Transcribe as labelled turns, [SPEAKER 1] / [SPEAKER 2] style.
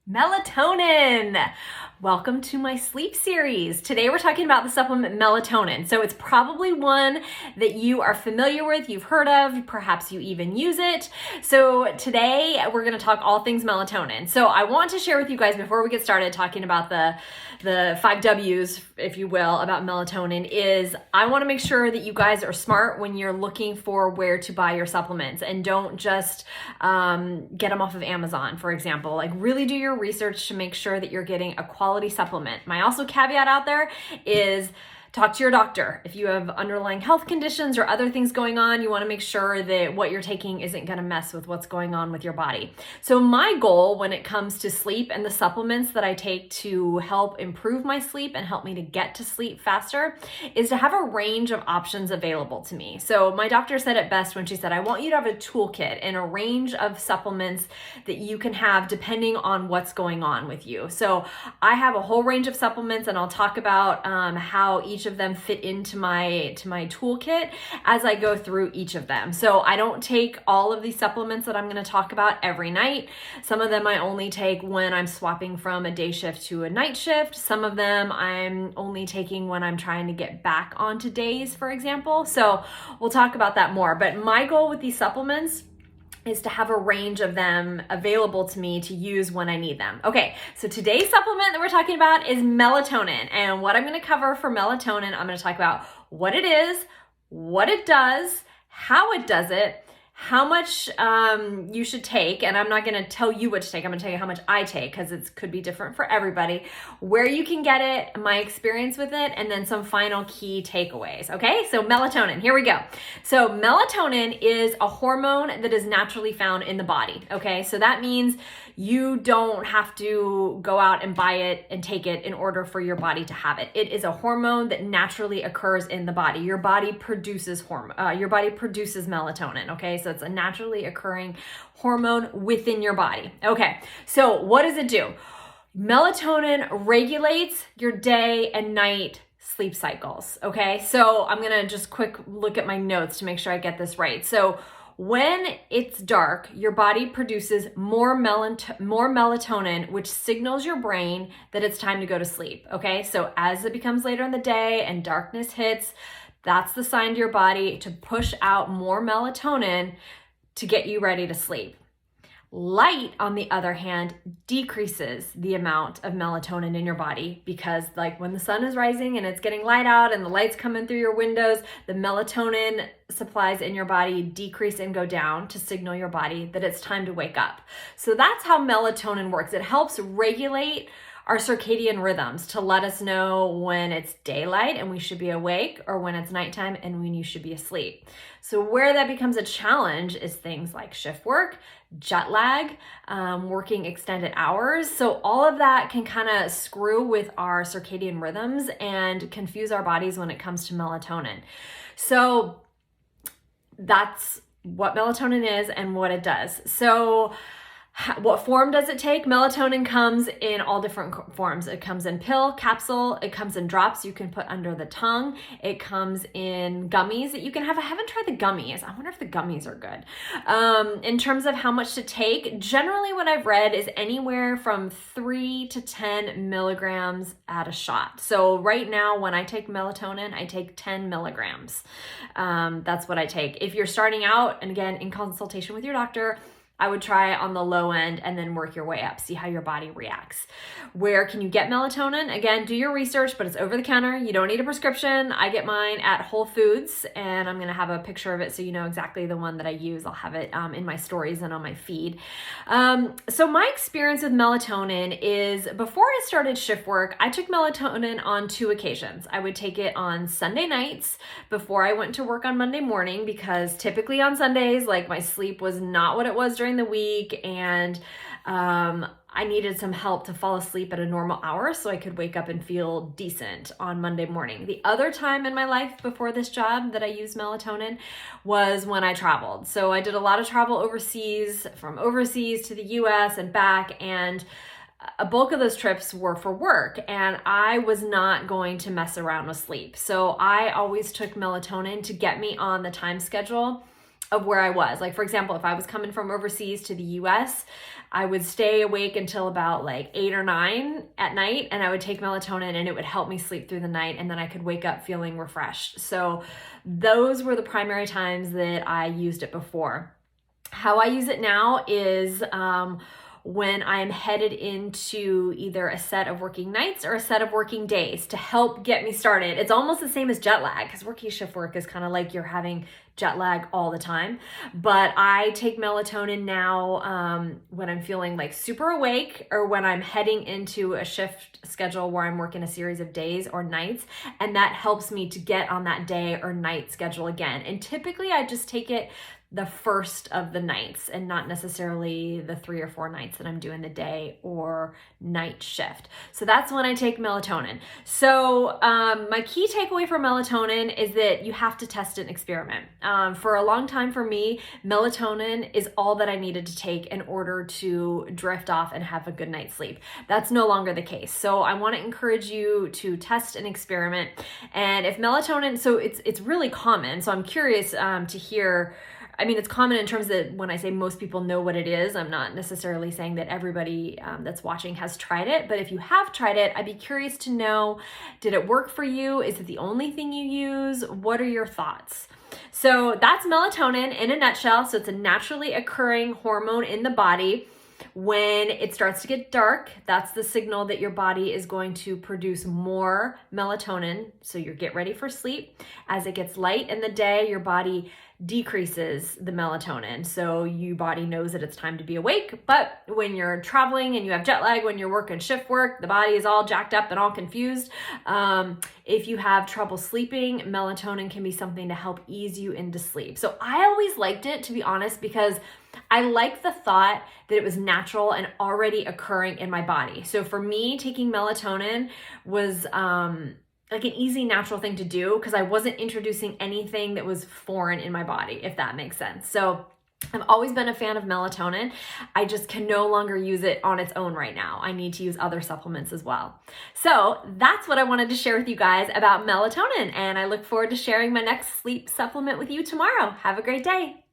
[SPEAKER 1] Melatonin. Welcome to my sleep series. Today we're talking about the supplement melatonin. So it's probably one that you are familiar with, you've heard of, perhaps you even use it. So today we're going to talk all things melatonin. So I want to share with you guys before we get started talking about the 5Ws, if you will, about melatonin is I want to make sure that you guys are smart when you're looking for where to buy your supplements and don't just get them off of Amazon, for example. Like really do your research to make sure that you're getting a quality supplement. My also caveat out there is talk to your doctor. If you have underlying health conditions or other things going on, you want to make sure that what you're taking isn't going to mess with what's going on with your body. So my goal when it comes to sleep and the supplements that I take to help improve my sleep and help me to get to sleep faster is to have a range of options available to me. So my doctor said it best when she said, I want you to have a toolkit and a range of supplements that you can have depending on what's going on with you. So I have a whole range of supplements and I'll talk about how each of them fit into my toolkit as I go through each of them. So I don't take all of these supplements that I'm going to talk about every night. Some of them I only take when I'm swapping from a day shift to a night shift. Some of them I'm only taking when I'm trying to get back onto days, for example. So we'll talk about that more. But my goal with these supplements is to have a range of them available to me to use when I need them. Okay, so today's supplement that we're talking about is melatonin. And what I'm gonna cover for melatonin, I'm gonna talk about what it is, what it does, how it does it, how much you should take, and I'm not gonna tell you what to take, I'm gonna tell you how much I take because it could be different for everybody, where you can get it, my experience with it, and then some final key takeaways, okay? So melatonin, here we go. So melatonin is a hormone that is naturally found in the body, okay? So that means you don't have to go out and buy it and take it in order for your body to have it. It is a hormone that naturally occurs in the body. Your body produces melatonin, okay? So it's a naturally occurring hormone within your body. Okay, so what does it do? Melatonin regulates your day and night sleep cycles, okay? So I'm gonna just quick look at my notes to make sure I get this right. So when it's dark, your body produces more melatonin, which signals your brain that it's time to go to sleep, okay? So as it becomes later in the day and darkness hits, that's the sign to your body to push out more melatonin to get you ready to sleep. Light, on the other hand, decreases the amount of melatonin in your body because like when the sun is rising and it's getting light out and the light's coming through your windows, the melatonin supplies in your body decrease and go down to signal your body that it's time to wake up. So that's how melatonin works. It helps regulate our circadian rhythms to let us know when it's daylight and we should be awake or when it's nighttime and when you should be asleep. So where that becomes a challenge is things like shift work, jet lag, working extended hours. So all of that can kind of screw with our circadian rhythms and confuse our bodies when it comes to melatonin. So that's what melatonin is and what it does. So what form does it take? Melatonin comes in all different forms. It comes in pill, capsule, it comes in drops you can put under the tongue. It comes in gummies that you can have. I haven't tried the gummies. I wonder if the gummies are good. In terms of how much to take, generally what I've read is anywhere from 3 to 10 milligrams at a shot. So right now when I take melatonin, I take 10 milligrams. That's what I take. If you're starting out, and again, in consultation with your doctor, I would try on the low end and then work your way up, see how your body reacts. Where can you get melatonin? Again, do your research, but it's over the counter. You don't need a prescription. I get mine at Whole Foods, and I'm gonna have a picture of it so you know exactly the one that I use. I'll have it in my stories and on my feed. So my experience with melatonin is before I started shift work, I took melatonin on 2 occasions. I would take it on Sunday nights before I went to work on Monday morning because typically on Sundays, like my sleep was not what it was during the week and I needed some help to fall asleep at a normal hour so I could wake up and feel decent on Monday morning. The other time in my life before this job that I used melatonin was when I traveled. So I did a lot of travel overseas, from overseas to the US and back, and a bulk of those trips were for work, and I was not going to mess around with sleep. So I always took melatonin to get me on the time schedule of where I was. Like, for example, if I was coming from overseas to the US, I would stay awake until about like 8 or 9 at night, and I would take melatonin and it would help me sleep through the night, and then I could wake up feeling refreshed. So those were the primary times that I used it before. How I use it now is when I'm headed into either a set of working nights or a set of working days to help get me started. It's almost the same as jet lag, because working shift work is kind of like you're having jet lag all the time. But I take melatonin now when I'm feeling like super awake, or when I'm heading into a shift schedule where I'm working a series of days or nights, and that helps me to get on that day or night schedule again. And typically I just take it the first of the nights and not necessarily the 3 or 4 nights that I'm doing the day or night shift. So that's when I take melatonin. So my key takeaway for melatonin is that you have to test and experiment. For a long time for me, melatonin is all that I needed to take in order to drift off and have a good night's sleep. That's no longer the case. So I want to encourage you to test and experiment. And if melatonin, so it's really common. So I'm curious to hear. I mean, it's common in terms that when I say most people know what it is, I'm not necessarily saying that everybody that's watching has tried it. But if you have tried it, I'd be curious to know, did it work for you? Is it the only thing you use? What are your thoughts? So that's melatonin in a nutshell. So it's a naturally occurring hormone in the body. When it starts to get dark, that's the signal that your body is going to produce more melatonin. So you get ready for sleep. As it gets light in the day, your body decreases the melatonin. So your body knows that it's time to be awake. But when you're traveling and you have jet lag, when you're working shift work, the body is all jacked up and all confused. If you have trouble sleeping, melatonin can be something to help ease you into sleep. So I always liked it, to be honest, because I like the thought that it was natural and already occurring in my body. So for me, taking melatonin was like an easy, natural thing to do, because I wasn't introducing anything that was foreign in my body, if that makes sense. So I've always been a fan of melatonin. I just can no longer use it on its own right now. I need to use other supplements as well. So that's what I wanted to share with you guys about melatonin, and I look forward to sharing my next sleep supplement with you tomorrow. Have a great day.